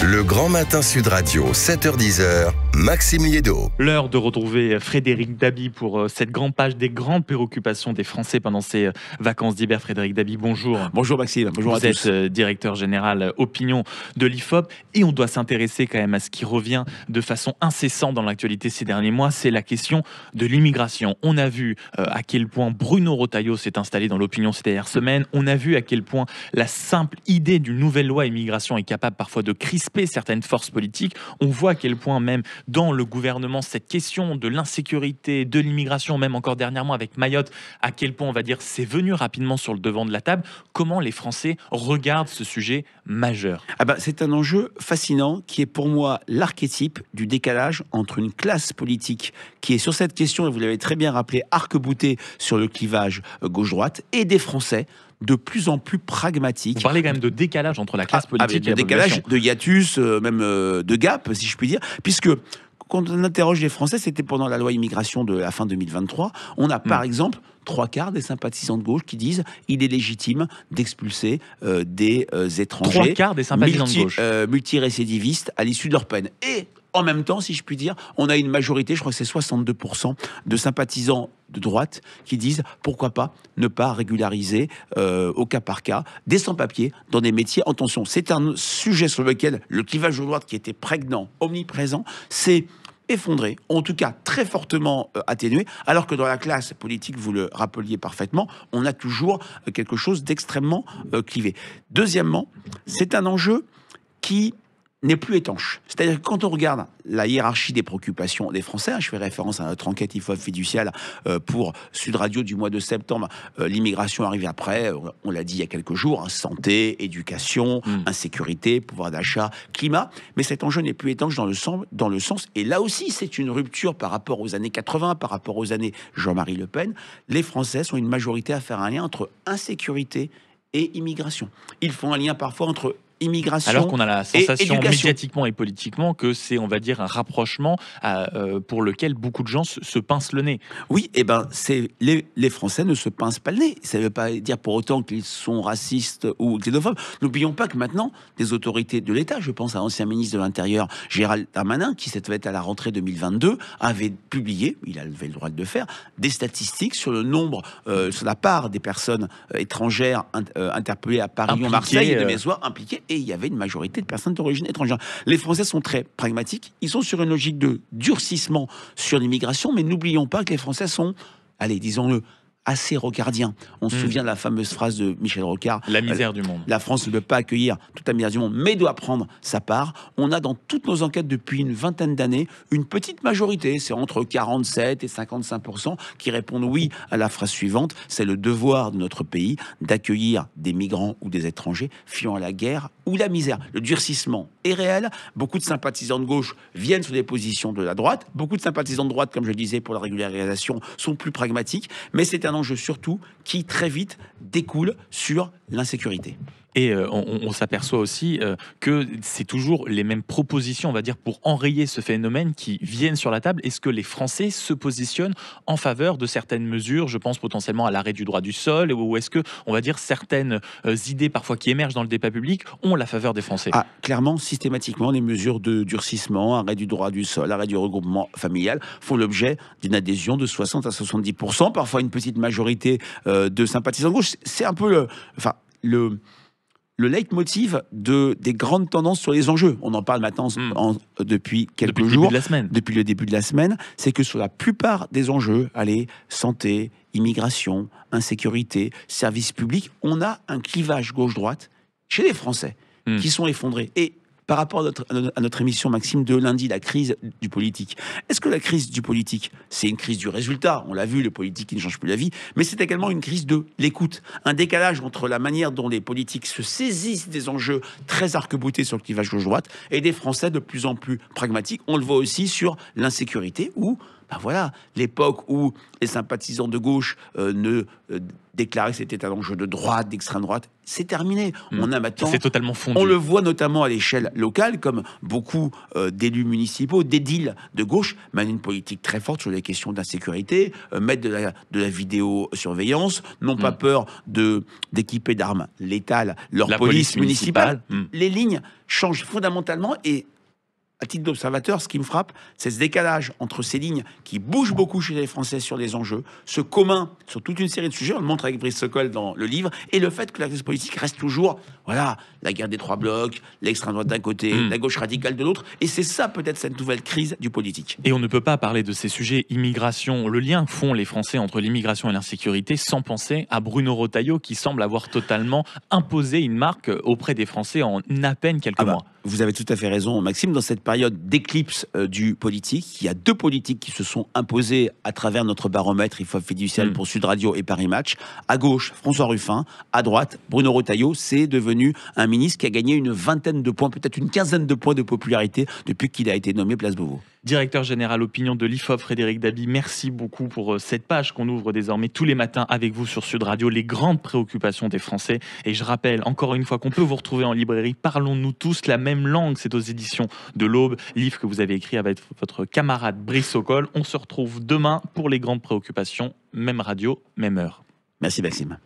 Le Grand Matin Sud Radio, 7h-10h, Maxime Liédo. L'heure de retrouver Frédéric Dabi pour cette grande page des grandes préoccupations des Français pendant ces vacances d'hiver. Frédéric Dabi, bonjour. Bonjour Maxime, bonjour à tous. Vous êtes directeur général opinion de l'IFOP et on doit s'intéresser quand même à ce qui revient de façon incessante dans l'actualité ces derniers mois, c'est la question de l'immigration. On a vu à quel point Bruno Retailleau s'est installé dans l'opinion ces dernières semaines. On a vu à quel point la simple idée d'une nouvelle loi immigration est capable parfois de crisper certaines forces politiques. On voit à quel point même dans le gouvernement, cette question de l'insécurité, de l'immigration, même encore dernièrement avec Mayotte, à quel point on va dire c'est venu rapidement sur le devant de la table. Comment les Français regardent ce sujet majeur? C'est un enjeu fascinant qui est pour moi l'archétype du décalage entre une classe politique qui est sur cette question, et vous l'avez très bien rappelé, arc-boutée sur le clivage gauche-droite, et des Français de plus en plus pragmatiques. Vous parlez quand même de décalage entre la classe politique et la décalage, population. de hiatus, même de gap, si je puis dire, puisque quand on interroge les Français, c'était pendant la loi immigration de la fin 2023, on a par exemple 3/4 des sympathisants de gauche qui disent il est légitime d'expulser des étrangers 3/4 des sympathisants de gauche multirécidivistes à l'issue de leur peine. Et en même temps, si je puis dire, on a une majorité, je crois que c'est 62% de sympathisants de droite qui disent pourquoi pas ne pas régulariser au cas par cas des sans-papiers dans des métiers en tension. C'est un sujet sur lequel le clivage de droite qui était prégnant, omniprésent, s'est effondré, en tout cas très fortement atténué, alors que dans la classe politique, vous le rappeliez parfaitement, on a toujours quelque chose d'extrêmement clivé. Deuxièmement, c'est un enjeu qui n'est plus étanche. C'est-à-dire que quand on regarde la hiérarchie des préoccupations des Français, je fais référence à notre enquête IFOP fiduciale pour Sud Radio du mois de septembre, l'immigration arrive après, on l'a dit il y a quelques jours, santé, éducation, insécurité, pouvoir d'achat, climat, mais cet enjeu n'est plus étanche dans le sens, et là aussi c'est une rupture par rapport aux années 80, par rapport aux années Jean-Marie Le Pen, les Français sont une majorité à faire un lien entre insécurité et immigration. Ils font un lien parfois entre immigration. Alors qu'on a la sensation médiatiquement et politiquement que c'est, on va dire, un rapprochement pour lequel beaucoup de gens se pincent le nez. Oui, les Français ne se pincent pas le nez. Ça ne veut pas dire pour autant qu'ils sont racistes ou xénophobes. N'oublions pas que maintenant, des autorités de l'État, je pense à l'ancien ministre de l'Intérieur, Gérald Darmanin, qui s'est fait à la rentrée 2022, avait publié, il avait le droit de le faire, des statistiques sur le nombre, sur la part des personnes étrangères interpellées à Paris ou Marseille et de Mésoire impliquées. Et il y avait une majorité de personnes d'origine étrangère. Les Français sont très pragmatiques. Ils sont sur une logique de durcissement sur l'immigration, mais n'oublions pas que les Français sont, allez, disons-le, assez rocardiens. On se souvient de la fameuse phrase de Michel Rocard. La misère du monde. La France ne peut pas accueillir toute la misère du monde, mais doit prendre sa part. On a dans toutes nos enquêtes depuis une vingtaine d'années une petite majorité, c'est entre 47 et 55% qui répondent oui à la phrase suivante. C'est le devoir de notre pays d'accueillir des migrants ou des étrangers fuyant la guerre ou la misère. Le durcissement est réel. Beaucoup de sympathisants de gauche viennent sur des positions de la droite. Beaucoup de sympathisants de droite, comme je le disais, pour la régularisation, sont plus pragmatiques. Mais c'est un enjeu surtout qui très vite découle sur l'insécurité. Et on s'aperçoit aussi que c'est toujours les mêmes propositions, on va dire, pour enrayer ce phénomène qui viennent sur la table. Est-ce que les Français se positionnent en faveur de certaines mesures? Je pense potentiellement à l'arrêt du droit du sol, ou est-ce que, on va dire, certaines idées parfois qui émergent dans le débat public ont la faveur des Français? Clairement, systématiquement, les mesures de durcissement, arrêt du droit du sol, arrêt du regroupement familial font l'objet d'une adhésion de 60 à 70%, parfois une petite majorité de sympathisants de gauche. C'est un peu le leitmotiv des grandes tendances sur les enjeux. On en parle maintenant depuis quelques jours, depuis le début de la semaine, c'est que sur la plupart des enjeux, santé, immigration, insécurité, services publics, on a un clivage gauche-droite chez les Français qui sont effondrés. Et par rapport à notre émission, Maxime, de lundi, la crise du politique. Est-ce que la crise du politique, c'est une crise du résultat? On l'a vu, le politique qui ne change plus la vie, mais c'est également une crise de l'écoute. Un décalage entre la manière dont les politiques se saisissent des enjeux très arc-boutés sur le clivage gauche-droite et des Français de plus en plus pragmatiques. On le voit aussi sur l'insécurité, où Ben voilà, l'époque où les sympathisants de gauche ne déclaraient que c'était un enjeu de droite, d'extrême droite, c'est terminé. On a maintenant, c'est totalement fondu. on le voit notamment à l'échelle locale, comme beaucoup d'élus municipaux, d'édiles de gauche mènent une politique très forte sur les questions d'insécurité, mettent de la vidéosurveillance, n'ont pas peur d'équiper d'armes létales leur police municipale. Les lignes changent fondamentalement et à titre d'observateur, ce qui me frappe, c'est ce décalage entre ces lignes qui bougent beaucoup chez les Français sur les enjeux, ce commun sur toute une série de sujets, on le montre avec Brice Sokol dans le livre, et le fait que la crise politique reste toujours, voilà, la guerre des trois blocs, l'extrême droite d'un côté, la gauche radicale de l'autre, et c'est ça peut-être cette nouvelle crise du politique. Et on ne peut pas parler de ces sujets immigration, le lien qu'ont les Français entre l'immigration et l'insécurité, sans penser à Bruno Retailleau qui semble avoir totalement imposé une marque auprès des Français en à peine quelques mois. Vous avez tout à fait raison, Maxime. Dans cette période d'éclipse du politique, il y a deux politiques qui se sont imposés à travers notre baromètre IFOP fiducial pour Sud Radio et Paris Match. À gauche, François Ruffin. À droite, Bruno Retailleau. C'est devenu un ministre qui a gagné une vingtaine de points, peut-être une quinzaine de points de popularité depuis qu'il a été nommé place Beauvau. Directeur général opinion de l'IFOP, Frédéric Dabi, merci beaucoup pour cette page qu'on ouvre désormais tous les matins avec vous sur Sud Radio, les grandes préoccupations des Français. Et je rappelle encore une fois qu'on peut vous retrouver en librairie Parlons-nous tous la même langue, c'est aux éditions de l'Aube, livre que vous avez écrit avec votre camarade Brice Sokol. On se retrouve demain pour les grandes préoccupations, même radio, même heure. Merci Maxime.